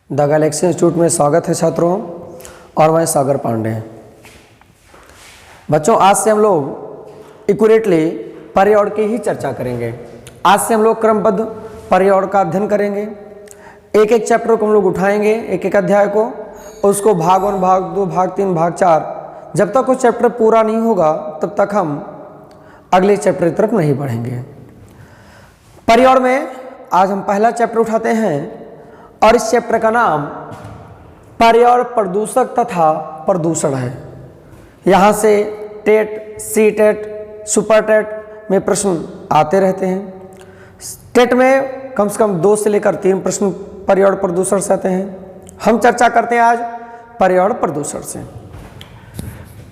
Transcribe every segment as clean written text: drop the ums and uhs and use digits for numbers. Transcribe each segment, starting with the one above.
The Galaxy institute में स्वागत है छात्रों, और मैं सागर पांडे। बच्चों, आज से हम लोग एक्यूरेटली पर्यावरण की ही चर्चा करेंगे। आज से हम लोग क्रमबद्ध पर्यावरण का अध्ययन करेंगे। एक एक चैप्टर को हम लोग उठाएंगे, एक एक अध्याय को, उसको भाग 1, भाग 2, भाग 3, भाग 4, जब तक वो चैप्टर पूरा नहीं होगा तब तक हम अगले चैप्टर की तरफ नहीं बढ़ेंगे। पर्यावरण में आज हम पहला चैप्टर उठाते हैं और इस चैप्टर का नाम पर्यावरण प्रदूषक तथा प्रदूषण है। यहाँ से TET, C TET, super TET में प्रश्न आते रहते हैं। टेट में कम से कम 2 से लेकर 3 प्रश्न पर्यावरण प्रदूषण से आते हैं। हम चर्चा करते हैं आज पर्यावरण प्रदूषण से।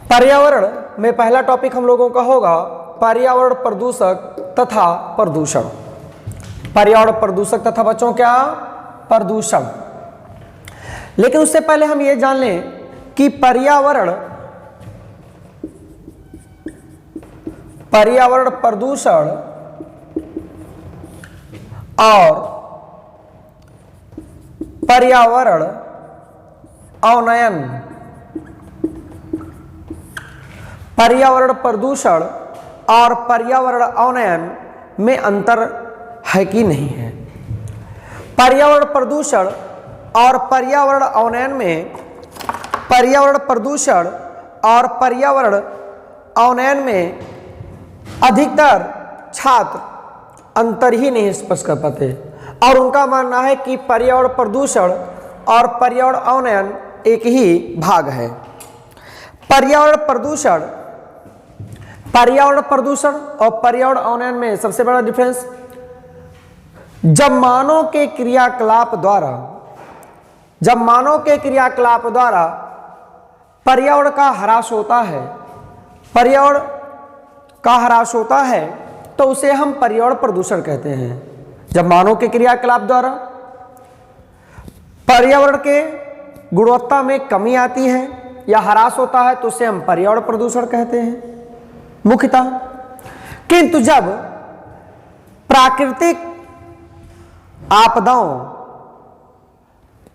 पर्यावरण में पहला टॉपिक हम लोगों का होगा पर्यावरण प्रदूषक तथा प्रदूषण। पर्यावरण प्रदूषक तथा बच्चों क्या? प्रदूषण। लेकिन उससे पहले हम ये जान लें कि पर्यावरण प्रदूषण और पर्यावरण अवनयन, पर्यावरण प्रदूषण और पर्यावरण अवनयन में अंतर है कि नहीं है। पर्यावरण प्रदूषण और पर्यावरण अवनयन में, पर्यावरण प्रदूषण और पर्यावरण अवनयन में अधिकतर छात्र अंतर ही नहीं स्पष्ट कर पाते और उनका मानना है कि पर्यावरण प्रदूषण और पर्यावरण अवनयन एक ही भाग है। पर्यावरण प्रदूषण और पर्यावरण अवनयन में सबसे बड़ा डिफरेंस, जब मानव के क्रियाकलाप द्वारा पर्यावरण का ह्रास होता है, तो उसे हम पर्यावरण प्रदूषण कहते हैं। जब मानव के क्रियाकलाप द्वारा पर्यावरण के गुणवत्ता में कमी आती है या ह्रास होता है तो उसे हम पर्यावरण प्रदूषण कहते हैं मुख्यतः। किंतु जब प्राकृतिक आपदाओं,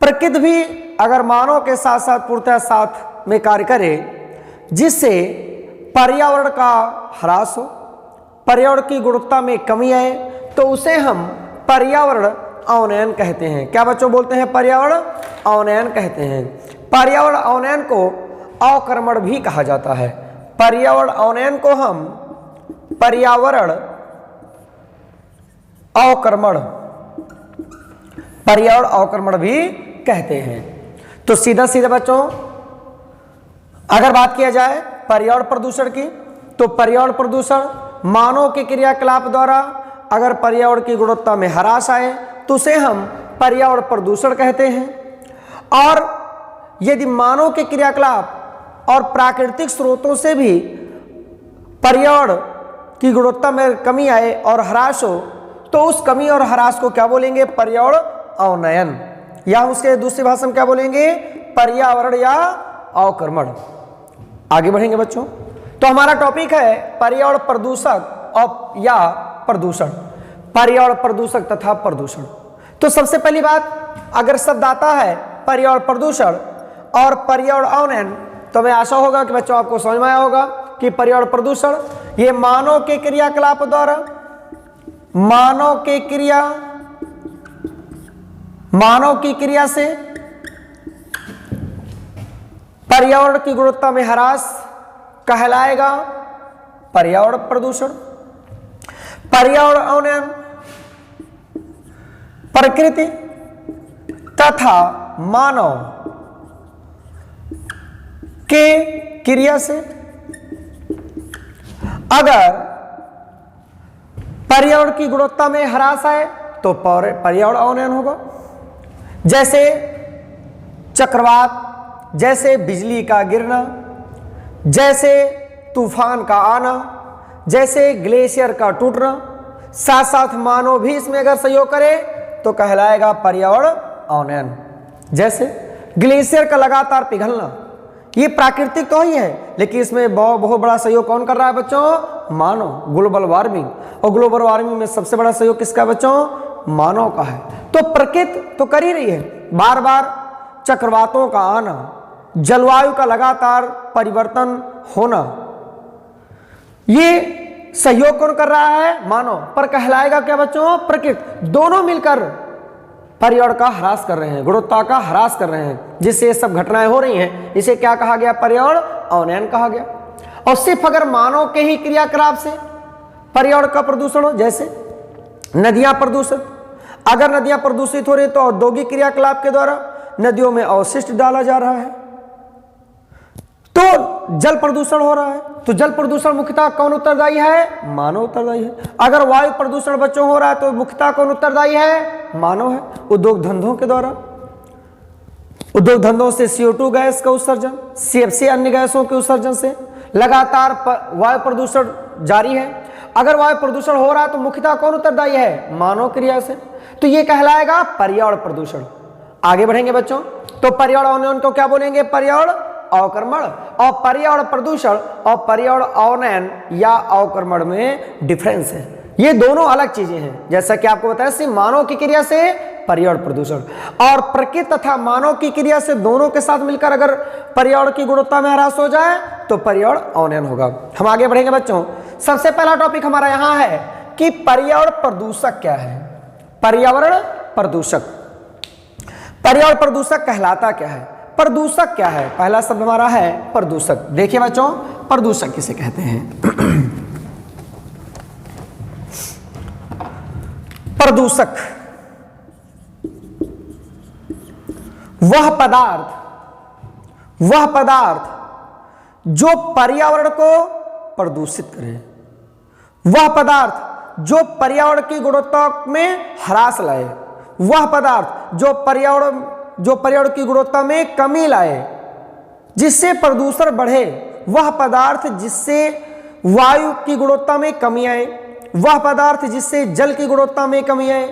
प्रकृति भी अगर मानव के साथ साथ पूर्णतः साथ में कार्य करे जिससे पर्यावरण का ह्रास हो, पर्यावरण की गुणवत्ता में कमी आए, तो उसे हम पर्यावरण अवनयन कहते हैं। क्या बच्चों बोलते हैं? पर्यावरण अवनयन कहते हैं। पर्यावरण अवनयन को अवक्रमण भी कहा जाता है। पर्यावरण अवनयन को हम पर्यावरण अवक्रमण भी कहते हैं। तो सीधा सीधा बच्चों अगर बात किया जाए पर्यावरण प्रदूषण की, तो पर्यावरण प्रदूषण मानव के क्रियाकलाप द्वारा अगर पर्यावरण की गुणवत्ता में ह्रास आए तो उसे हम पर्यावरण प्रदूषण कहते हैं। और यदि मानव के क्रियाकलाप और प्राकृतिक स्रोतों से भी पर्यावरण की गुणवत्ता में कमी आए और ह्रास हो तो उस कमी और ह्रास को क्या बोलेंगे? पर्यावरण अवनयन, या उसके दूसरी भाषा में क्या बोलेंगे? पर्यावरण या अवक्रमण। आगे बढ़ेंगे बच्चों। तो हमारा टॉपिक है पर्यावरण प्रदूषक और या प्रदूषण, पर्यावरण प्रदूषक तथा प्रदूषण। तो सबसे पहली बात, अगर शब्द आता है पर्यावरण प्रदूषण और पर्यावरण अवनयन, तो मैं आशा होगा कि बच्चों आपको समझ में आया होगा कि पर्यावरण प्रदूषण ये मानव के क्रियाकलाप द्वारा, मानव की क्रिया से पर्यावरण की गुणवत्ता में ह्रास कहलाएगा पर्यावरण प्रदूषण। पर्यावरण अवनयन प्रकृति तथा मानव के क्रिया से अगर पर्यावरण की गुणवत्ता में ह्रास आए तो पर्यावरण अवनयन होगा। जैसे चक्रवात, जैसे बिजली का गिरना, जैसे तूफान का आना, जैसे ग्लेशियर का टूटना, साथ साथ मानव भी इसमें अगर सहयोग करे तो कहलाएगा पर्यावरण अवनयन। जैसे ग्लेशियर का लगातार पिघलना, ये प्राकृतिक तो ही है, लेकिन इसमें बहुत बड़ा सहयोग कौन कर रहा है बच्चों? मानव। ग्लोबल वार्मिंग, और ग्लोबल वार्मिंग में सबसे बड़ा सहयोग किसका बच्चों? मानव का है। तो प्रकृति तो कर ही रही है, बार बार चक्रवातों का आना, जलवायु का लगातार परिवर्तन होना, ये सहयोग कौन कर रहा है? मानव। पर कहलाएगा क्या बच्चों? प्रकृति। दोनों मिलकर पर्यावरण का ह्रास कर रहे हैं, गुणवत्ता का ह्रास कर रहे हैं, जिससे ये सब घटनाएं हो रही हैं। इसे क्या कहा गया? पर्यावरण अवनयन कहा गया। और सिर्फ अगर मानव के ही क्रियाकलाप से पर्यावरण का प्रदूषण हो, जैसे नदियां प्रदूषित, अगर नदियां प्रदूषित हो रही तो औद्योगिक क्रियाकलाप के द्वारा नदियों में अवशिष्ट डाला जा रहा है, तो जल प्रदूषण हो रहा है। तो जल प्रदूषण मुख्यतः कौन उत्तरदायी है? मानव उत्तरदायी है। अगर वायु प्रदूषण बच्चों हो रहा है तो मुख्यतः कौन उत्तरदायी है? मानव है। उद्योग धंधों के द्वारा, उद्योग धंधों से CO2 गैस का उत्सर्जन, CFC अन्य गैसों के उत्सर्जन से लगातार वायु प्रदूषण जारी है। अगर वायु प्रदूषण हो रहा है तो मुख्यतः कौन उत्तरदायी है? मानव क्रिया से। तो ये कहलाएगा पर्यावरण प्रदूषण। आगे बढ़ेंगे बच्चों, तो पर्यावरण अवनयन को क्या बोलेंगे? पर्यावरण अवक्रमण। और पर्यावरण प्रदूषण और पर्यावरण अवनयन या अवक्रमण में डिफरेंस है, ये दोनों अलग चीजें हैं। जैसा कि आपको बताया, सिर्फ मानव की क्रिया से पर्यावरण प्रदूषण, और प्रकृति तथा मानव की क्रिया से दोनों के साथ मिलकर अगर पर्यावरण की गुणवत्ता में ह्रास हो जाए तो पर्यावरण अवनयन होगा। हम आगे बढ़ेंगे बच्चों। सबसे पहला टॉपिक हमारा यहां है कि पर्यावरण प्रदूषक क्या है? पर्यावरण प्रदूषक, पर्यावरण प्रदूषक कहलाता क्या है? प्रदूषक क्या है? पहला शब्द हमारा है प्रदूषक। देखिए बच्चों, प्रदूषक किसे कहते हैं? प्रदूषक वह पदार्थ जो पर्यावरण को प्रदूषित करे, वह पदार्थ जो पर्यावरण की गुणवत्ता में ह्रास लाए, वह पदार्थ जो पर्यावरण की गुणवत्ता में कमी लाए, जिससे प्रदूषण बढ़े, वह पदार्थ जिससे वायु की गुणवत्ता में कमी आए, वह पदार्थ जिससे जल की गुणवत्ता में कमी आए,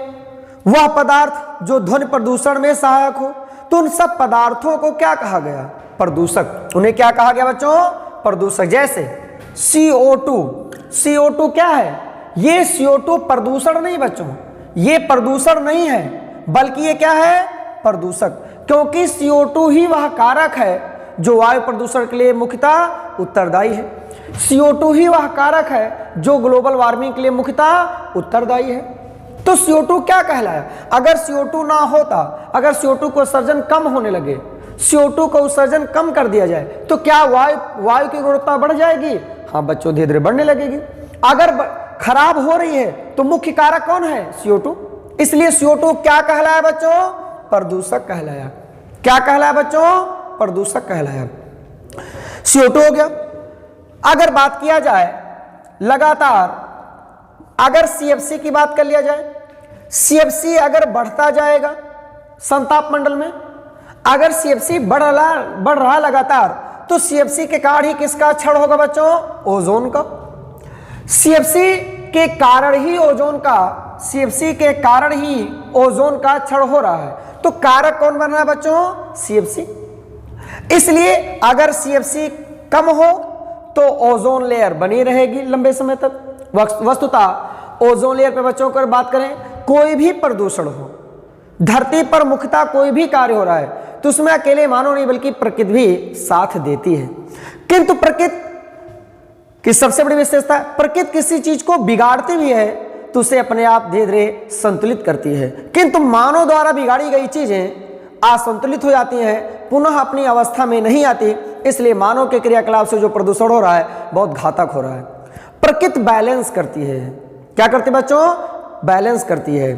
वह पदार्थ जो ध्वनि प्रदूषण में सहायक हो। तो उन सब पदार्थों को क्या कहा गया? प्रदूषक। उन्हें क्या कहा गया बच्चों? प्रदूषक। जैसे CO2 क्या है? ये CO2 प्रदूषण नहीं बच्चों, ये प्रदूषण नहीं है, बल्कि ये क्या है? प्रदूषक। क्योंकि CO2 ही वह कारक है जो वायु प्रदूषण के लिए मुख्यतः उत्तरदायी है। CO2 ही वह कारक है जो ग्लोबल वार्मिंग के लिए मुख्यतः उत्तरदायी है। तो CO2 क्या कहलाया? अगर CO2 ना होता, अगर CO2 को उत्सर्जन कम होने लगे, CO2 का उत्सर्जन कम कर दिया जाए, तो क्या वायु की गुणवत्ता बढ़ जाएगी? हाँ बच्चों, धीरे धीरे बढ़ने लगेगी। अगर खराब हो रही है तो मुख्य कारक कौन है? CO2। इसलिए CO2 क्या कहलाया बच्चों? प्रदूषक कहलाया। क्या कहलाया बच्चों? प्रदूषक कहलाया। CO2 हो गया। अगर बात किया जाए लगातार, अगर CFC की बात कर लिया जाए, CFC अगर बढ़ता जाएगा संताप मंडल में, अगर CFC बढ़ रहा लगातार, तो CFC के कारण ही किसका क्षरण होगा बच्चों? ओजोन का। CFC के कारण ही ओजोन का क्षरण हो रहा है। तो कारक कौन बन रहा है बच्चों? CFC। इसलिए अगर CFC कम हो तो ओजोन लेयर बनी रहेगी लंबे समय तक। वस्तुतः ओजोन लेयर पे बच्चों को बात करें, कोई भी प्रदूषण हो, धरती पर मुख्यतः कोई भी कार्य हो रहा है, तो उसमें अकेले मानव नहीं बल्कि प्रकृति भी साथ देती है। किंतु प्रकृति की सबसे बड़ी विशेषता है, प्रकृति किसी चीज को बिगाड़ती भी है तो उसे अपने आप धीरे धीरे संतुलित करती है। किंतु मानव द्वारा बिगाड़ी गई चीजें असंतुलित हो जाती हैं, पुनः अपनी अवस्था में नहीं आती। इसलिए मानव के क्रियाकलाप से जो प्रदूषण हो रहा है बहुत घातक हो रहा है। प्रकृति बैलेंस करती है। क्या करती है बच्चों? बैलेंस करती है।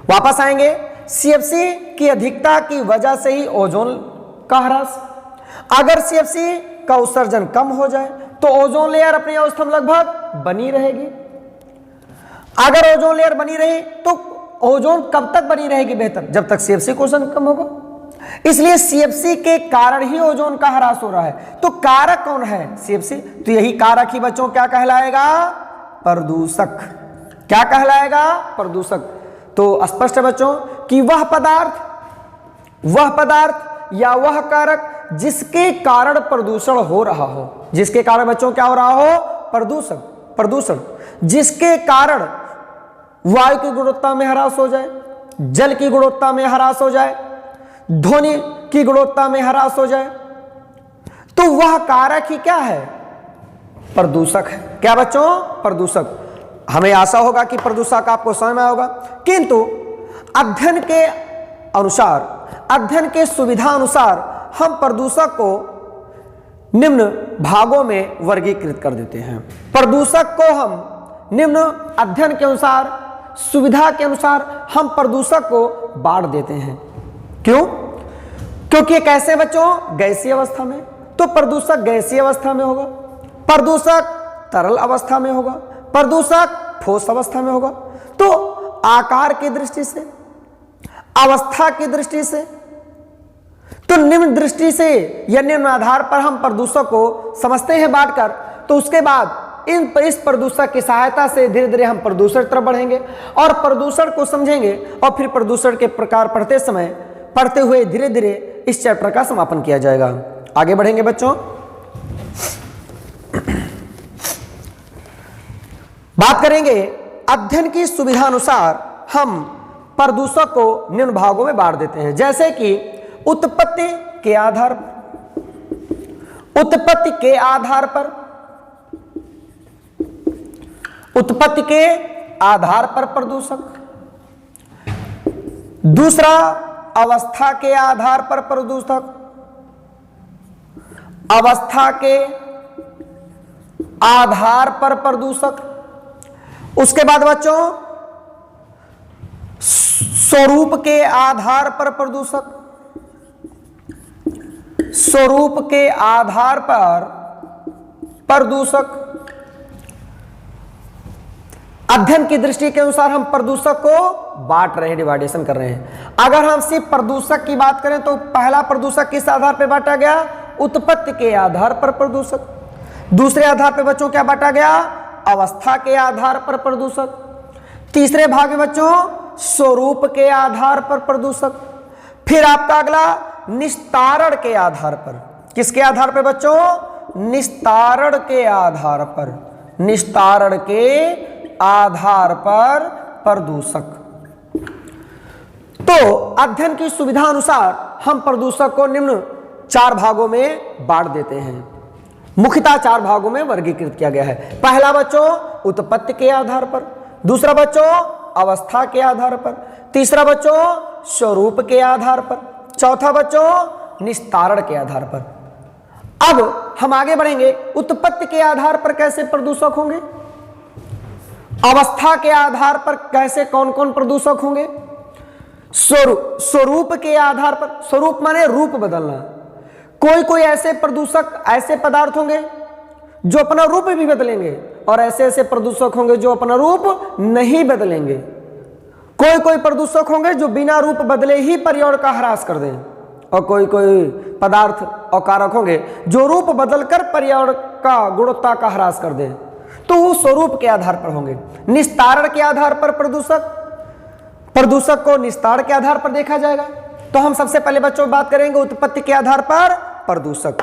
वापस आएंगे, CFC की अधिकता की वजह से ही ओजोन का ह्रास। अगर CFC का उत्सर्जन कम हो जाए तो ओजोन लेयर अपनी अवस्था में लगभग बनी रहेगी। अगर ओजोन लेयर बनी रही तो ओजोन कब तक बनी रहेगी बेहतर? जब तक CFC का उत्सर्जन कम होगा। इसलिए CFC के कारण ही ओजोन का ह्रास हो रहा है। तो कारक कौन है? CFC। तो यही कारक ही बच्चों क्या कहलाएगा? प्रदूषक। क्या कहलाएगा? प्रदूषक। तो स्पष्ट है बच्चों कि वह पदार्थ या वह कारक जिसके कारण प्रदूषण हो रहा हो, जिसके कारण बच्चों क्या हो रहा हो? प्रदूषण। जिसके कारण वायु की गुणवत्ता में ह्रास हो जाए, जल की गुणवत्ता में ह्रास हो जाए, ध्वनि की गुणवत्ता में ह्रास हो जाए, तो वह कारक ही क्या है? प्रदूषक है। क्या बच्चों? प्रदूषक। हमें आशा होगा कि प्रदूषक आपको समझ में होगा, किंतु अध्ययन के अनुसार, अध्ययन के सुविधा अनुसार हम प्रदूषक को निम्न भागों में वर्गीकृत कर देते हैं। प्रदूषक को हम निम्न अध्ययन के अनुसार, सुविधा के अनुसार हम प्रदूषक को बांट देते हैं। क्यों? क्योंकि कैसे बच्चों? गैसीय अवस्था में, तो प्रदूषक गैसीय अवस्था में होगा, प्रदूषक तरल अवस्था में होगा, प्रदूषक ठोस अवस्था में होगा। तो आकार की दृष्टि से, अवस्था की दृष्टि से, तो निम्न दृष्टि से या निम्न आधार पर हम प्रदूषक को समझते हैं बांटकर। तो उसके बाद इस प्रदूषक की सहायता से धीरे धीरे हम प्रदूषण तरफ बढ़ेंगे और प्रदूषण को समझेंगे, और फिर प्रदूषण के प्रकार पढ़ते हुए धीरे धीरे इस चैप्टर का समापन किया जाएगा। आगे बढ़ेंगे बच्चों। बात करेंगे अध्ययन की सुविधा अनुसार हम प्रदूषक को निम्न भागों में बांट देते हैं, जैसे कि उत्पत्ति के आधार पर, उत्पत्ति के आधार पर, उत्पत्ति के आधार पर प्रदूषक। दूसरा, अवस्था के आधार पर प्रदूषक, अवस्था के आधार पर प्रदूषक। उसके बाद बच्चों स्वरूप के आधार पर प्रदूषक, स्वरूप के आधार पर प्रदूषक। अध्ययन की दृष्टि के अनुसार हम प्रदूषक को बांट रहे हैं, डिवाइडेशन कर रहे हैं। अगर हम सिर्फ प्रदूषक की बात करें तो पहला प्रदूषक किस आधार पर बांटा गया? उत्पत्ति के आधार पर प्रदूषक। दूसरे आधार पर बच्चों क्या बांटा गया? अवस्था के आधार पर प्रदूषक। तीसरे भाग में बच्चों स्वरूप के आधार पर प्रदूषक। फिर आपका अगला निस्तारण के आधार पर। किसके आधार पर बच्चों? निस्तारण के आधार पर, निस्तारण के आधार पर प्रदूषक। तो अध्ययन की सुविधा अनुसार हम प्रदूषक को निम्न 4 भागों में बांट देते हैं, मुख्यतः 4 भागों में वर्गीकृत किया गया है। पहला बच्चों उत्पत्ति के आधार पर, दूसरा बच्चों अवस्था के आधार पर, तीसरा बच्चों स्वरूप के आधार पर, चौथा बच्चों निस्तारण के आधार पर। अब हम आगे बढ़ेंगे। उत्पत्ति के आधार पर कैसे प्रदूषक होंगे, अवस्था के आधार पर कैसे कौन कौन प्रदूषक होंगे, स्वरूप के आधार पर, स्वरूप माने रूप बदलना। कोई कोई ऐसे प्रदूषक, ऐसे पदार्थ होंगे जो अपना रूप भी बदलेंगे, और ऐसे ऐसे प्रदूषक होंगे जो अपना रूप नहीं बदलेंगे। कोई कोई प्रदूषक होंगे जो बिना रूप बदले ही पर्यावरण का ह्रास कर दें, और कोई कोई पदार्थ और कारक होंगे जो रूप बदलकर पर्यावरण का गुणवत्ता का ह्रास कर दें, तो वो स्वरूप के आधार पर होंगे। निस्तारण के आधार पर प्रदूषक को निस्तारण के आधार पर देखा जाएगा। तो हम सबसे पहले बच्चों बात करेंगे उत्पत्ति के आधार पर प्रदूषक।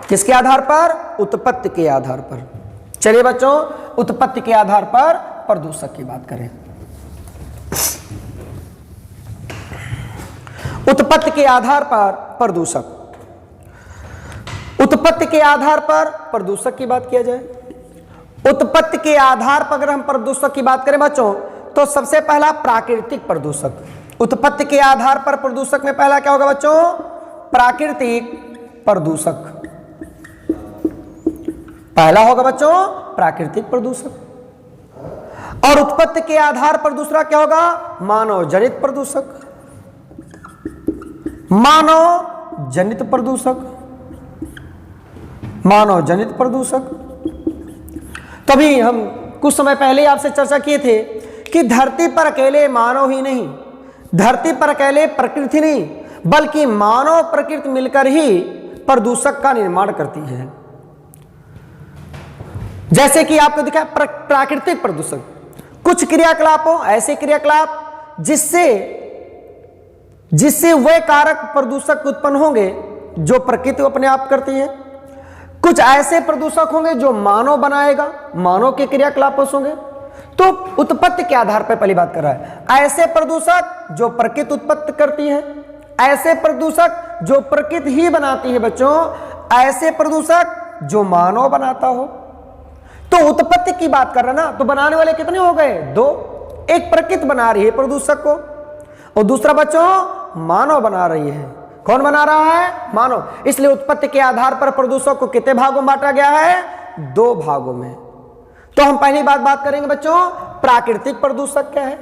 किसके आधार पर? उत्पत्ति के आधार पर। चलिए बच्चों उत्पत्ति के आधार पर प्रदूषक की बात करें। उत्पत्ति के आधार पर प्रदूषक, उत्पत्ति के आधार पर प्रदूषक की बात किया जाए। उत्पत्ति के आधार पर अगर हम प्रदूषक की बात करें बच्चों, तो सबसे पहला प्राकृतिक प्रदूषक। उत्पत्ति के आधार पर प्रदूषक में पहला क्या होगा बच्चों? प्राकृतिक प्रदूषक। पहला होगा बच्चों प्राकृतिक प्रदूषक। और उत्पत्ति के आधार पर दूसरा क्या होगा? मानव जनित प्रदूषक। मानव जनित प्रदूषक, मानव जनित प्रदूषक। तभी हम कुछ समय पहले आपसे चर्चा किए थे कि धरती पर अकेले मानव ही नहीं, धरती पर अकेले प्रकृति नहीं, बल्कि मानव प्रकृति मिलकर ही प्रदूषक का निर्माण करती है। जैसे कि आपको दिखा प्राकृतिक प्रदूषक, कुछ क्रियाकलापों, ऐसे क्रियाकलाप जिससे वे कारक प्रदूषक उत्पन्न होंगे जो प्रकृति अपने आप करती है। कुछ ऐसे प्रदूषक होंगे जो मानव बनाएगा, मानव के क्रियाकलापों से होंगे। तो उत्पत्ति के आधार पर पहली बात कर रहा है। ऐसे प्रदूषक जो प्रकृति उत्पत्ति करती है, ऐसे प्रदूषक जो प्रकृति ही बनाती है बच्चों, ऐसे प्रदूषक जो मानव बनाता हो। तो उत्पत्ति की बात कर रहे ना, तो बनाने वाले कितने हो गए? दो। एक प्रकृति बना रही है प्रदूषक को और दूसरा बच्चों मानव बना रही है। कौन बना रहा है? मानव। इसलिए उत्पत्ति के आधार पर प्रदूषक को कितने भागों में बांटा गया है? दो भागों में। तो हम पहली बात करेंगे बच्चों प्राकृतिक प्रदूषक क्या है,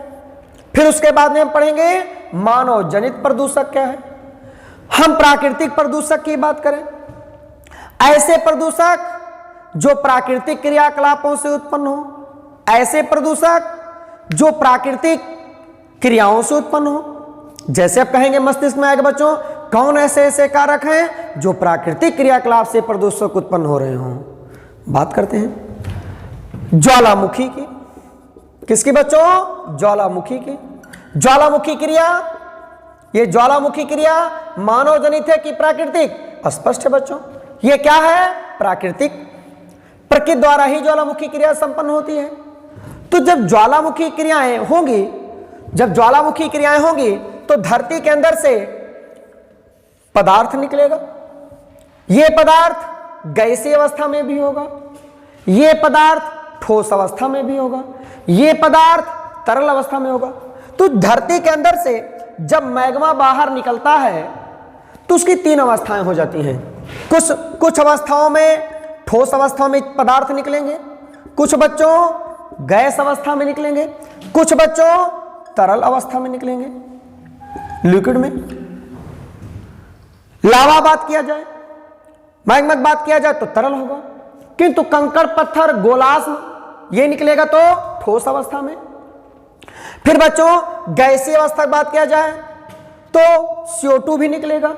फिर उसके बाद में हम पढ़ेंगे मानव जनित प्रदूषक क्या है। हम प्राकृतिक प्रदूषक की बात करें, ऐसे प्रदूषक जो प्राकृतिक क्रियाकलापों से उत्पन्न हो, ऐसे प्रदूषक जो प्राकृतिक क्रियाओं से उत्पन्न हो। जैसे आप कहेंगे मस्तिष्क में आएगा बच्चों, कौन ऐसे ऐसे कारक हैं जो प्राकृतिक क्रियाकलाप से प्रदूषक उत्पन्न हो रहे हों। बात करते हैं ज्वालामुखी की। किसकी बच्चों? ज्वालामुखी की। ज्वालामुखी क्रिया, ये ज्वालामुखी क्रिया मानव जनित है कि प्राकृतिक? स्पष्ट है बच्चों, ये क्या है? प्राकृतिक। प्रकृति द्वारा ही ज्वालामुखी क्रिया संपन्न होती है। तो जब ज्वालामुखी क्रियाएं होंगी, जब ज्वालामुखी क्रियाएं होंगी तो धरती के अंदर से पदार्थ निकलेगा। यह पदार्थ गैसीय अवस्था में भी होगा, यह पदार्थ ठोस अवस्था में भी होगा, यह पदार्थ तरल अवस्था में होगा। तो धरती के अंदर से जब मैग्मा बाहर निकलता है तो उसकी तीन अवस्थाएं हो जाती हैं। कुछ अवस्थाओं में ठोस अवस्था में पदार्थ निकलेंगे, कुछ बच्चों गैस अवस्था में निकलेंगे, कुछ बच्चों तरल अवस्था में निकलेंगे, लिक्विड में। लावा बात किया जाए, मैग्मा बात किया जाए तो तरल होगा, किंतु कंकड़ पत्थर गोलाश्म ये निकलेगा तो ठोस अवस्था में। फिर बच्चों गैसीय अवस्था की बात किया जाए तो CO2 भी निकलेगा,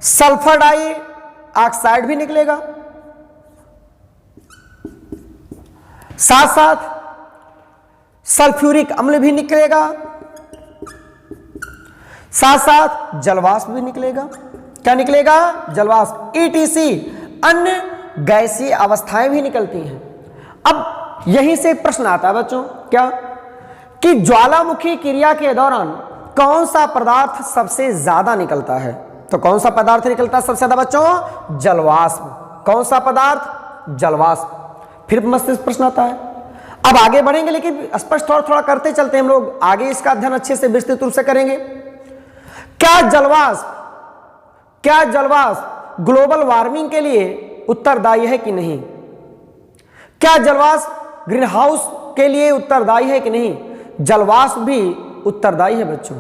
सल्फर डाई ऑक्साइड भी निकलेगा, साथ साथ सल्फ्यूरिक अम्ल भी निकलेगा, साथ साथ जलवाष्प भी निकलेगा। क्या निकलेगा? जलवाष्प। ETC अन्य गैसीय अवस्थाएं भी निकलती हैं। अब यहीं से प्रश्न आता है बच्चों, क्या कि ज्वालामुखी क्रिया के दौरान कौन सा पदार्थ सबसे ज्यादा निकलता है? तो कौन सा पदार्थ निकलता है सबसे ज्यादा बच्चों? जलवाष्प। कौन सा पदार्थ? जलवाष्प। फिर मस्तिष्क प्रश्न आता है। अब आगे बढ़ेंगे लेकिन स्पष्ट थोड़ा करते चलते हैं हम लोग, आगे इसका अध्ययन अच्छे से विस्तृत रूप से करेंगे। क्या जलवाष्प ग्लोबल वार्मिंग के लिए उत्तरदायी है कि नहीं? क्या जलवाष्प ग्रीन हाउस के लिए उत्तरदायी है कि नहीं? जलवाष्प भी उत्तरदायी है बच्चों।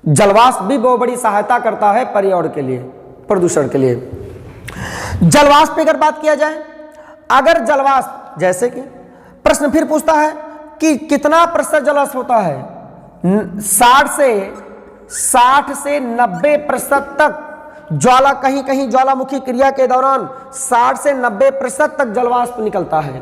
जलवाष्प भी बहुत बड़ी सहायता करता है पर्यावरण के लिए, प्रदूषण के लिए। जलवाष्प की अगर बात किया जाए, अगर जलवाष्प, जैसे कि प्रश्न फिर पूछता है कि कितना प्रतिशत जलवाष्प होता है? 60 से 90% तक ज्वाला, कहीं कहीं ज्वालामुखी क्रिया के दौरान 60 से 90% तक जलवाष्प निकलता है।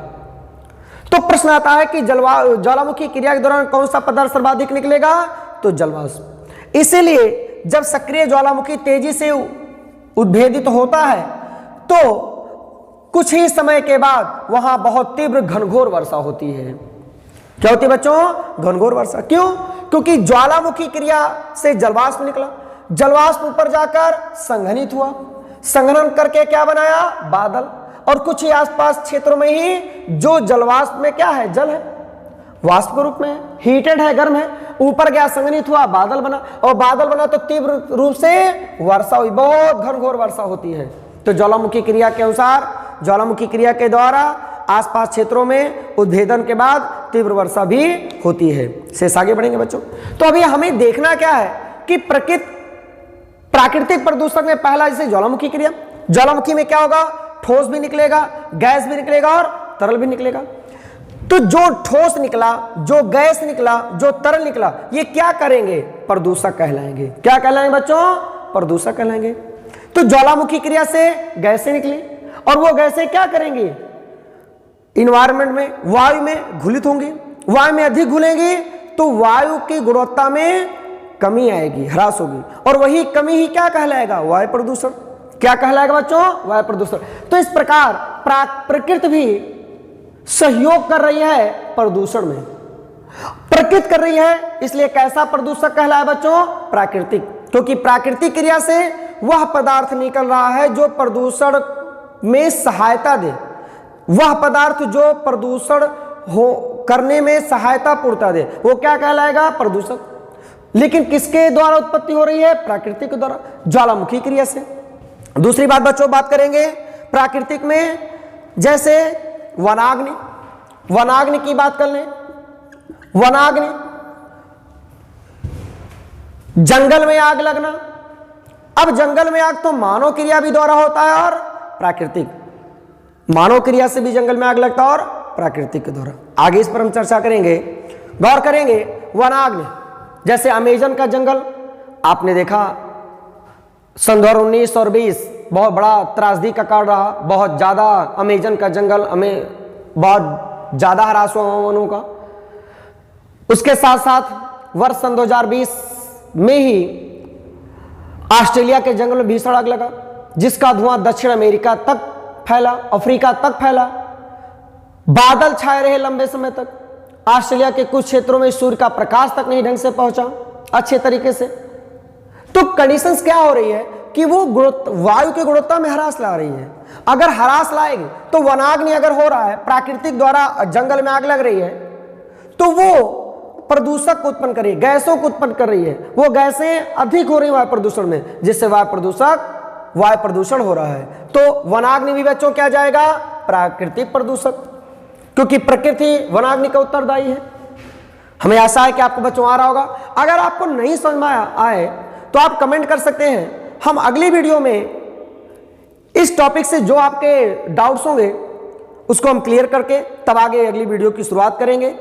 तो प्रश्न आता है कि ज्वालामुखी क्रिया के दौरान कौन सा पदार्थ सर्वाधिक निकलेगा? तो जलवाष्प। इसीलिए जब सक्रिय ज्वालामुखी तेजी से उद्भेदित होता है तो कुछ ही समय के बाद वहां बहुत तीव्र घनघोर वर्षा होती है। क्या होती है बच्चों? घनघोर वर्षा। क्यों? क्योंकि ज्वालामुखी क्रिया से जलवाष्प निकला, जलवाष्प ऊपर जाकर संघनित हुआ, संघनन करके क्या बनाया? बादल। और कुछ ही आसपास क्षेत्रों में ही जो जलवाष्प में क्या है? जल है, वाष्प के रूप में, हीटेड है, गर्म है, ऊपर गया, संघनित हुआ, बादल बना, और बादल बना तो तीव्र रूप से वर्षा हुई, बहुत घनघोर वर्षा होती है। तो ज्वालामुखी क्रिया के अनुसार, ज्वालामुखी क्रिया के द्वारा आसपास क्षेत्रों में उद्भेदन के बाद तीव्र वर्षा भी होती है। शेष आगे बढ़ेंगे बच्चों। तो अभी हमें देखना क्या है कि प्राकृतिक प्रदूषक में पहला जैसे ज्वालामुखी क्रिया, ज्वालामुखी में क्या होगा? ठोस भी निकलेगा, गैस भी निकलेगा और तरल भी निकलेगा। तो जो ठोस निकला, जो गैस निकला, जो तरल निकला, ये क्या करेंगे? प्रदूषक कहलाएंगे। क्या कहलाएंगे बच्चों? प्रदूषक कहलाएंगे। तो ज्वालामुखी क्रिया से गैसें निकली और वो गैसें क्या करेंगी? इन्वायरमेंट में, वायु में घुलित होंगी। वायु में अधिक घुलेंगी तो वायु की गुणवत्ता में कमी आएगी, ह्रास होगी, और वही कमी ही क्या कहलाएगा? वायु प्रदूषण। क्या कहलाएगा बच्चों? वायु प्रदूषण। तो इस प्रकार प्रकृति भी सहयोग कर रही है प्रदूषण में, प्रकृति कर रही है, इसलिए कैसा प्रदूषक कहलाया बच्चों? प्राकृतिक, क्योंकि प्राकृतिक क्रिया से वह पदार्थ निकल रहा है जो प्रदूषण में सहायता दे, वह पदार्थ जो प्रदूषण हो करने में सहायता पूर्ता दे, वो क्या कहलाएगा? प्रदूषक। लेकिन किसके द्वारा उत्पत्ति हो रही है? प्राकृतिक के द्वारा, ज्वालामुखी क्रिया से। दूसरी बात बच्चों बात करेंगे प्राकृतिक में, जैसे वनाग्नि, वनाग्नि की बात कर लें। वनाग्नि, जंगल में आग लगना। अब जंगल में आग तो मानव क्रिया भी द्वारा होता है और प्राकृतिक, मानव क्रिया से भी जंगल में आग लगता है और प्राकृतिक के द्वारा। आगे इस पर हम चर्चा करेंगे, गौर करेंगे। वनाग्नि, जैसे अमेजन का जंगल आपने देखा सन 2019 और 20 बहुत बड़ा त्रासदी का कारण रहा, बहुत ज्यादा अमेजन का जंगल बहुत ज्यादा ह्रास हुआ वनों का। उसके साथ साथ वर्ष सन 2020 में ही ऑस्ट्रेलिया के जंगल में भीषण आग लगा, जिसका धुआं दक्षिण अमेरिका तक फैला, अफ्रीका तक फैला। बादल छाए रहे लंबे समय तक, ऑस्ट्रेलिया के कुछ क्षेत्रों में सूर्य का प्रकाश तक नहीं ढंग से पहुंचा अच्छे तरीके से। तो कंडीशंस क्या हो रही है कि वो वायु की गुणवत्ता में ह्रास ला रही है। अगर ह्रास लाएगी तो वनाग्नि अगर हो रहा है, प्राकृतिक द्वारा जंगल में आग लग रही है, तो वो प्रदूषक को उत्पन्न कर रही है, गैसों को उत्पन्न कर रही है, वो गैसें अधिक हो रही है वायु प्रदूषण में, जिससे वायु प्रदूषण हो रहा है। तो वनाग्नि भी बच्चों क्या जाएगा? प्राकृतिक प्रदूषक, क्योंकि प्रकृति वनाग्नि का उत्तरदायी है। हमें आशा है कि आपको बच्चों आ रहा होगा। अगर आपको नहीं समझ में आए तो आप कमेंट कर सकते हैं, हम अगली वीडियो में इस टॉपिक से जो आपके डाउट्स होंगे उसको हम क्लियर करके तब आगे अगली वीडियो की शुरुआत करेंगे।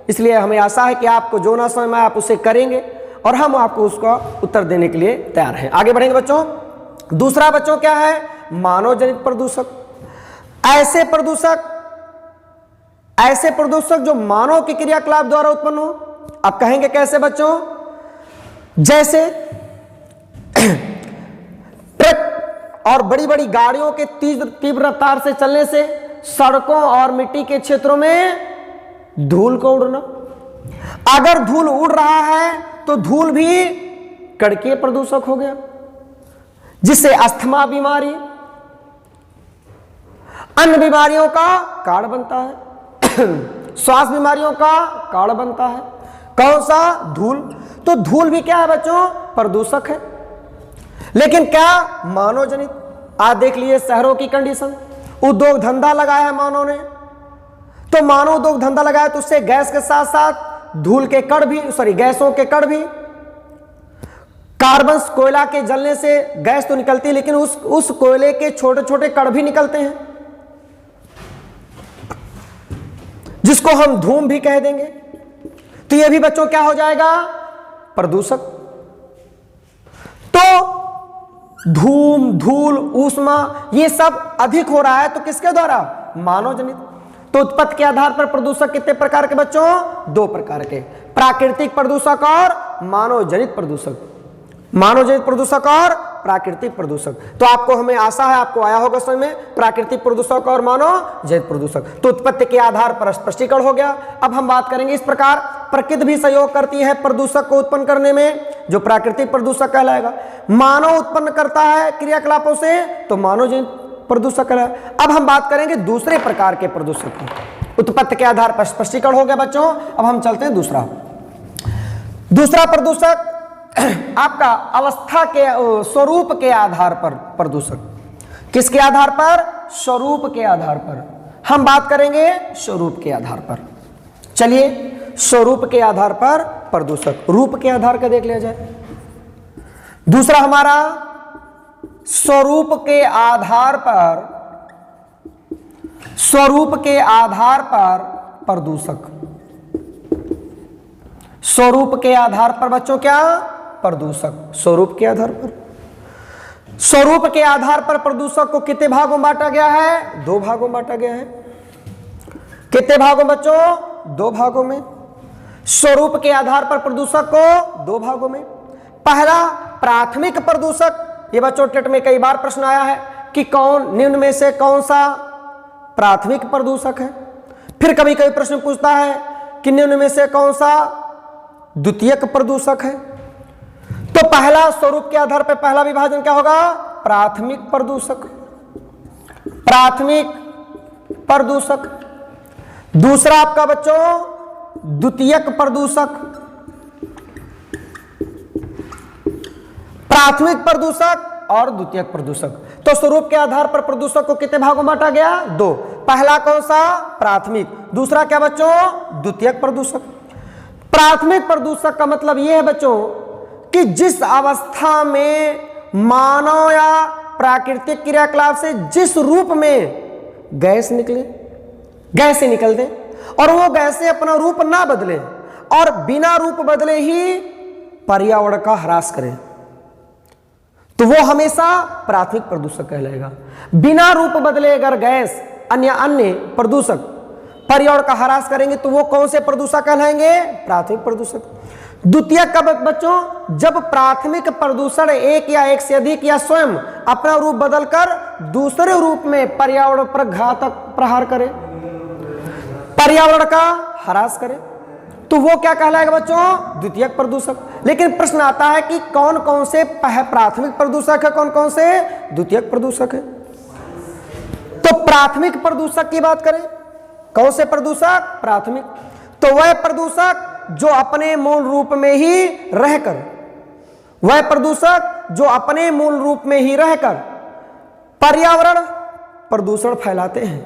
इसलिए हमें आशा है कि आपको जो ना समझ में आए आप उसे करेंगे और हम आपको उसका उत्तर देने के लिए तैयार हैं। आगे बढ़ेंगे बच्चों। दूसरा बच्चों क्या है? मानव जनित प्रदूषक। ऐसे प्रदूषक जो मानव की क्रियाकलाप द्वारा उत्पन्न हो। अब कहेंगे कैसे बच्चों? जैसे ट्रक और बड़ी बड़ी गाड़ियों के तीव्र रफ्तार से चलने से सड़कों और मिट्टी के क्षेत्रों में धूल को उड़ना। अगर धूल उड़ रहा है तो धूल भी कणकीय प्रदूषक हो गया, जिससे अस्थमा बीमारी, अन्य बीमारियों का कारण बनता है, श्वास बीमारियों का कारण बनता है। कौन सा? धूल। तो धूल भी क्या है बच्चों? प्रदूषक है। लेकिन क्या? मानव जनित। आज देख लीजिए शहरों की कंडीशन, उद्योग धंधा लगाया है मानव ने, तो मानव उद्योग धंधा लगाया तो उससे गैस के साथ साथ धूल के कण भी, गैसों के कण भी, कार्बन, कोयला के जलने से गैस तो निकलती है, लेकिन उस कोयले के छोटे छोटे कण भी निकलते हैं, जिसको हम धूम भी कह देंगे। तो ये भी बच्चों क्या हो जाएगा? प्रदूषक। तो धूम, धूल, ऊष्मा ये सब अधिक हो रहा है, तो किसके द्वारा? मानव जनित। तो उत्पत्ति के आधार पर प्रदूषक कितने प्रकार के बच्चों? 2 प्रकार के, प्राकृतिक प्रदूषक और मानव जनित प्रदूषक। मानव जनित प्रदूषक और प्राकृतिक प्रदूषक। तो आपको, हमें आशा है आपको आया होगा समझ में, प्राकृतिक प्रदूषक और मानव जनित प्रदूषक। तो उत्पत्ति के आधार पर स्पष्टीकरण हो गया। अब हम बात करेंगे इस प्रकार प्रकृति भी सहयोग करती है प्रदूषक को उत्पन्न करने में, जो प्राकृतिक प्रदूषक कहलाएगा। मानव उत्पन्न करता है क्रियाकलापों से, तो मानव जनित प्रदूषक कहलाएगा। अब हम बात करेंगे दूसरे प्रकार के प्रदूषक की। उत्पत्ति के आधार पर स्पष्टीकरण हो गया बच्चों। अब हम चलते हैं दूसरा प्रदूषक आपका अवस्था के, स्वरूप के आधार पर प्रदूषक। किसके आधार पर? स्वरूप के आधार पर। हम बात करेंगे स्वरूप के आधार पर। चलिए, स्वरूप के आधार पर प्रदूषक, रूप के आधार का देख लिया जाए। दूसरा हमारा स्वरूप के आधार पर, स्वरूप के आधार पर प्रदूषक। स्वरूप के आधार पर बच्चों क्या? प्रदूषक। स्वरूप के आधार पर, स्वरूप के आधार पर प्रदूषक को कितने भागों में बांटा गया है? 2 भागों में बांटा गया है। कितने भागों बच्चों? 2 भागों में। स्वरूप के आधार पर प्रदूषक को 2 भागों में। पहला प्राथमिक प्रदूषक। ये बच्चों टेट में कई बार प्रश्न आया है कि कौन निम्न में से कौन सा प्राथमिक प्रदूषक है? फिर कभी कभी प्रश्न पूछता है कि निम्न में से कौन सा द्वितीयक प्रदूषक है। तो पहला स्वरूप के आधार पर पहला विभाजन क्या होगा, प्राथमिक प्रदूषक, प्राथमिक प्रदूषक। दूसरा आपका बच्चों द्वितीयक प्रदूषक, प्राथमिक प्रदूषक और द्वितीयक प्रदूषक। तो स्वरूप के आधार पर प्रदूषक को कितने भागों में बांटा गया, दो। पहला कौन सा, प्राथमिक, दूसरा क्या बच्चों, द्वितीयक प्रदूषक। प्राथमिक प्रदूषक का मतलब यह है बच्चों कि जिस अवस्था में मानव या प्राकृतिक क्रियाकलाप से जिस रूप में गैस निकले, गैस से निकल दे और वो गैसें अपना रूप ना बदले और बिना रूप बदले ही पर्यावरण का ह्रास करें, तो वो हमेशा प्राथमिक प्रदूषक कहलाएगा। बिना रूप बदले अगर गैस अन्य प्रदूषक पर्यावरण का ह्रास करेंगे तो वो कौन से प्रदूषक कहलाएंगे, प्राथमिक प्रदूषक। द्वितीयक का बच्चों जब प्राथमिक प्रदूषण एक या एक से अधिक या स्वयं अपना रूप बदलकर दूसरे रूप में पर्यावरण पर घातक प्रहार करे, पर्यावरण का ह्रास करे, तो वो क्या कहलाएगा बच्चों, द्वितीयक प्रदूषक। लेकिन प्रश्न आता है कि कौन कौन से प्राथमिक प्रदूषक है, कौन कौन से द्वितीयक प्रदूषक है। तो प्राथमिक प्रदूषक की बात करें, कौन से प्रदूषक, प्राथमिक, तो वह प्रदूषक जो अपने मूल रूप में ही रहकर, वह प्रदूषक जो अपने मूल रूप में ही रहकर पर्यावरण प्रदूषण फैलाते हैं,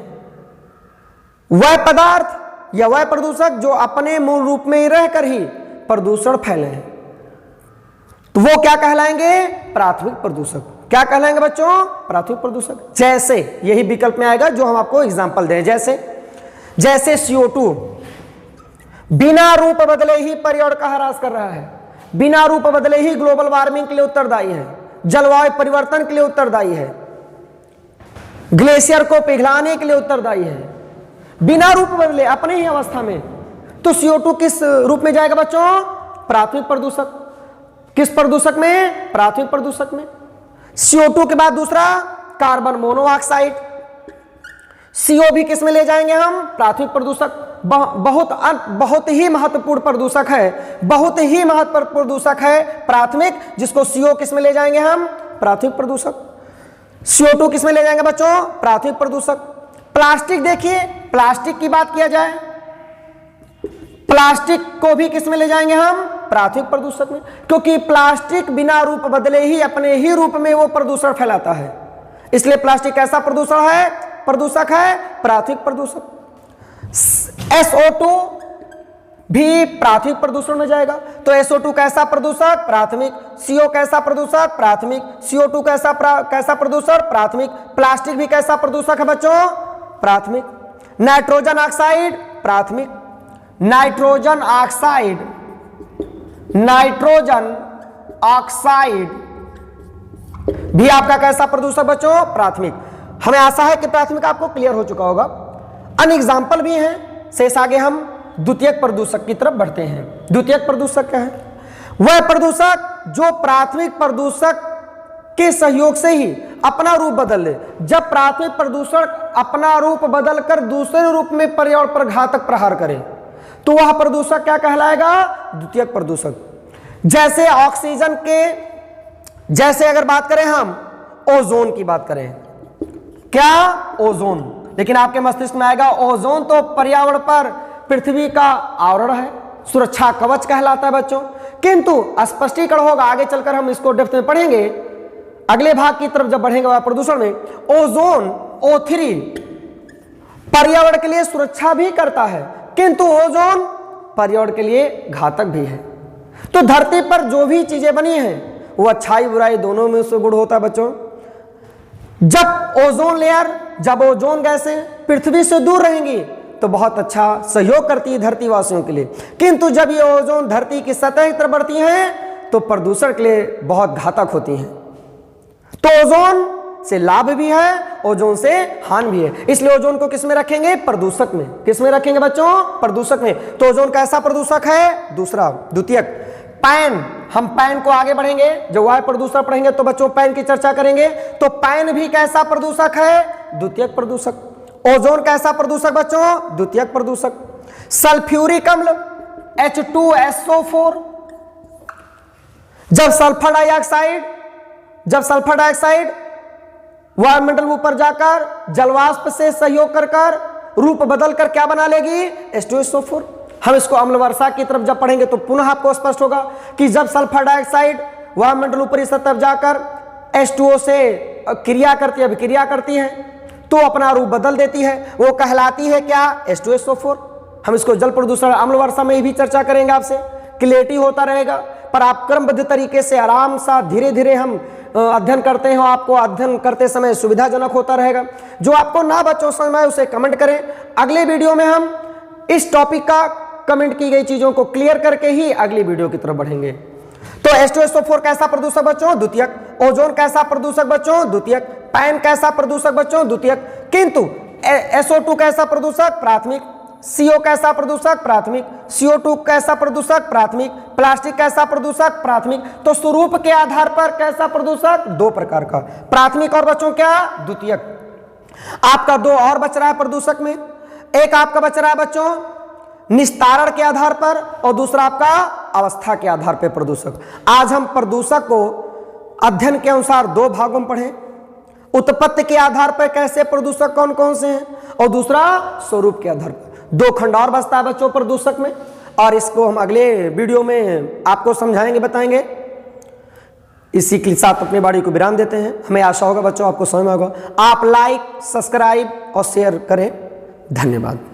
वह पदार्थ या वह प्रदूषक जो अपने मूल रूप में ही रहकर ही प्रदूषण फैले हैं, तो वो क्या कहलाएंगे, प्राथमिक प्रदूषक। क्या कहलाएंगे बच्चों, प्राथमिक प्रदूषक। जैसे यही विकल्प में आएगा जो हम आपको एग्जांपल दें, जैसे CO2 बिना रूप बदले ही पर्यावरण का ह्रास कर रहा है, बिना रूप बदले ही ग्लोबल वार्मिंग के लिए उत्तरदायी है, जलवायु परिवर्तन के लिए उत्तरदायी है, ग्लेशियर को पिघलाने के लिए उत्तरदायी है, बिना रूप बदले अपने ही अवस्था में। तो CO2 किस रूप में जाएगा बच्चों, प्राथमिक प्रदूषक। किस प्रदूषक में, प्राथमिक प्रदूषक में। CO2 के बाद दूसरा कार्बन मोनोऑक्साइड, CO भी किस में ले जाएंगे हम, प्राथमिक प्रदूषक। बहुत ही महत्वपूर्ण प्रदूषक है, बहुत ही महत्वपूर्ण प्रदूषक है प्राथमिक, जिसको CO किस में ले जाएंगे हम, प्राथमिक प्रदूषक। CO2 किस में ले जाएंगे बच्चों, प्राथमिक प्रदूषक। प्लास्टिक देखिए, प्लास्टिक की बात किया जाए, प्लास्टिक को भी किस में ले जाएंगे हम, प्राथमिक प्रदूषक में, क्योंकि प्लास्टिक बिना रूप बदले ही अपने ही रूप में वो प्रदूषण फैलाता है, इसलिए प्लास्टिक कैसा प्रदूषण है, प्रदूषक है, प्राथमिक प्रदूषक। SO2 भी प्राथमिक प्रदूषण में जाएगा, तो SO2 कैसा प्रदूषक, प्राथमिक। CO कैसा प्रदूषक, प्राथमिक। CO2 कैसा प्रदूषण, प्राथमिक। प्लास्टिक भी कैसा प्रदूषक है बच्चों, प्राथमिक। नाइट्रोजन ऑक्साइड, प्राथमिक। नाइट्रोजन ऑक्साइड, नाइट्रोजन ऑक्साइड भी आपका कैसा प्रदूषक बच्चों, प्राथमिक। हमें आशा है कि प्राथमिक आपको क्लियर हो चुका होगा। अन्य एग्जाम्पल भी हैं, शेष आगे हम द्वितीयक प्रदूषक की तरफ बढ़ते हैं। द्वितीयक प्रदूषक क्या है, वह प्रदूषक जो प्राथमिक प्रदूषक के सहयोग से ही अपना रूप बदल ले। जब प्राथमिक प्रदूषण अपना रूप बदलकर दूसरे रूप में पर्यावरण पर घातक प्रहार करे, तो वह प्रदूषक क्या कहलाएगा, द्वितीयक प्रदूषक। जैसे ऑक्सीजन के, जैसे अगर बात करें हम ओजोन की बात करें, क्या, ओजोन, लेकिन आपके मस्तिष्क में आएगा ओजोन तो पर्यावरण पर पृथ्वी का आवरण है, सुरक्षा कवच कहलाता है बच्चों। किंतु स्पष्टीकरण होगा, आगे चलकर हम इसको डेप्थ में पढ़ेंगे, अगले भाग की तरफ जब बढ़ेंगे वायु प्रदूषण में। ओजोन O3 पर्यावरण के लिए सुरक्षा भी करता है, किंतु ओजोन पर्यावरण के लिए घातक भी है। तो धरती पर जो भी चीजें बनी हैं वो अच्छाई बुराई दोनों में से गुण होता है बच्चों। जब ओजोन लेयर, जब ओजोन गैसें पृथ्वी से दूर रहेंगी तो बहुत अच्छा सहयोग करती है धरतीवासियों के लिए, किंतु जब ये ओजोन धरती की सतह की तरफ बढ़ती हैं तो प्रदूषण के लिए बहुत घातक होती हैं। तो ओजोन से लाभ भी है, ओजोन से हानि भी है, इसलिए ओजोन को किस में रखेंगे, प्रदूषक में। किस में रखेंगे बच्चों, प्रदूषक में। तो ओजोन कैसा प्रदूषक है, दूसरा, द्वितीयक। पैन, हम पैन को आगे बढ़ेंगे, जब वायु प्रदूषण पढ़ेंगे तो बच्चों पैन की चर्चा करेंगे। तो पैन भी कैसा प्रदूषक है, द्वितीयक प्रदूषक। ओजोन कैसा प्रदूषक बच्चों? द्वितीयक प्रदूषक। सल्फ्यूरिक अम्ल H2SO4, जब सल्फर डाइऑक्साइड वायुमंडल में ऊपर जाकर जलवाष्प से सहयोग कर रूप बदलकर क्या बना लेगी? H2SO4। हम इसको अम्ल वर्षा की तरफ जब पढ़ेंगे तो पुनः आपको स्पष्ट होगा कि जब सल्फर डाइऑक्साइड वायुमंडल ऊपरी सतह तरफ जाकर H2O से अभिक्रिया करती है तो अपना रूप बदल देती है, वो कहलाती है क्या? H2SO4। हम इसको जल प्रदूषण अम्ल वर्षा में भी चर्चा करेंगे आपसे, क्लियरिटी होता रहेगा, पर आप क्रमबद्ध तरीके से आराम सा धीरे धीरे हम अध्ययन करते हैं, आपको अध्ययन करते समय सुविधाजनक होता रहेगा। जो आपको ना बच्चों समझ में आए उसे कमेंट करें। अगले वीडियो में हम इस टॉपिक का कमेंट की गई चीजों को क्लियर करके ही अगली वीडियो की तरफ बढ़ेंगे। तो H2SO4 कैसा प्रदूषक बच्चों? द्वितीयक। ओजोन कैसा प्रदूषक बच्चों? द्वितीयक। पैन कैसा प्रदूषक बच्चों? द्वितीयक। किंतु SO2 कैसा प्रदूषक? प्राथमिक। CO कैसा प्रदूषक? प्राथमिक। CO2 कैसा प्रदूषक? प्राथमिक। प्लास्टिक कैसा प्रदूषक? प्राथमिक। तो स्वरूप के आधार पर कैसा प्रदूषक? दो प्रकार का, प्राथमिक और बच्चों क्या? द्वितीयक। आपका दो और बच रहा है प्रदूषक में, एक आपका बच रहा है बच्चों निस्तारण के आधार पर और दूसरा आपका अवस्था के आधार पर प्रदूषक। आज हम प्रदूषक को अध्ययन के अनुसार दो भागों में पढ़ें, उत्पत्ति के आधार पर कैसे प्रदूषक कौन कौन से हैं और दूसरा स्वरूप के आधार पर। दो खंड और बचता है बच्चों प्रदूषक में, और इसको हम अगले वीडियो में आपको समझाएंगे, बताएंगे। इसी के साथ अपनी वाणी को विराम देते हैं। हमें आशा होगा बच्चों आपको समझ में होगा। आप लाइक, सब्सक्राइब और शेयर करें। धन्यवाद।